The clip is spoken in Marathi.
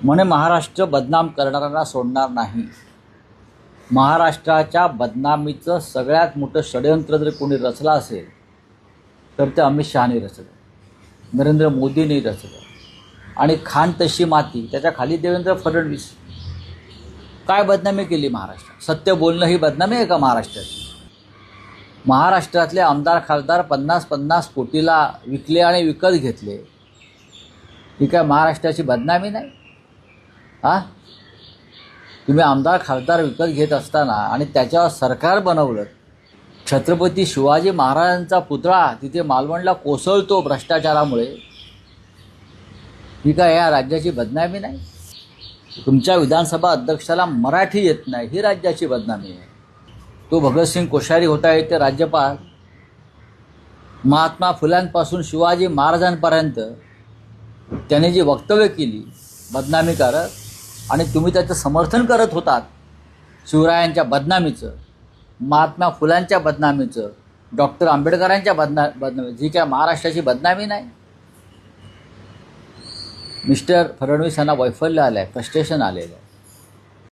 म्हणे महाराष्ट्र बदनाम करणाऱ्यांना सोडणार नाही. महाराष्ट्राच्या बदनामीचं सगळ्यात मोठं षडयंत्र जर कोणी रचलं असेल तर ते अमित शहाने रचलं, नरेंद्र मोदींनी रचलं. आणि खान तशी माती, त्याच्या खाली देवेंद्र फडणवीस. काय बदनामी केली महाराष्ट्रात? सत्य बोलणं ही बदनामी आहे का महाराष्ट्राची? महाराष्ट्रातले आमदार खासदार 50-50 कोटीला विकले आणि विकत घेतले, ही काय महाराष्ट्राची बदनामी नाही? तुम्ही आमदार खासदार विकत घेत असताना आणि त्याच्यावर सरकार बनवलं, छत्रपती शिवाजी महाराजांचा पुतळा तिथे मालवणला कोसळतो भ्रष्टाचारामुळे, ही काय या राज्याची बदनामी नाही? तुमच्या विधानसभा अध्यक्षाला मराठी येत नाही, ही राज्याची बदनामी आहे. तो भगतसिंग कोश्यारी होता येते राज्यपाल, महात्मा फुल्यांपासून शिवाजी महाराजांपर्यंत त्याने जी वक्तव्य केली बदनामीकारक, आणि तुम्ही त्याचं समर्थन करत होतात. शिवरायांच्या बदनामीचं, महात्मा फुल्यांच्या बदनामीचं, डॉक्टर आंबेडकरांच्या बदनामी, जी काय महाराष्ट्राची बदनामी नाही? मिस्टर फडणवीस यांना वैफल्य आलं आहे, फ्रस्ट्रेशन आलेलं आहे.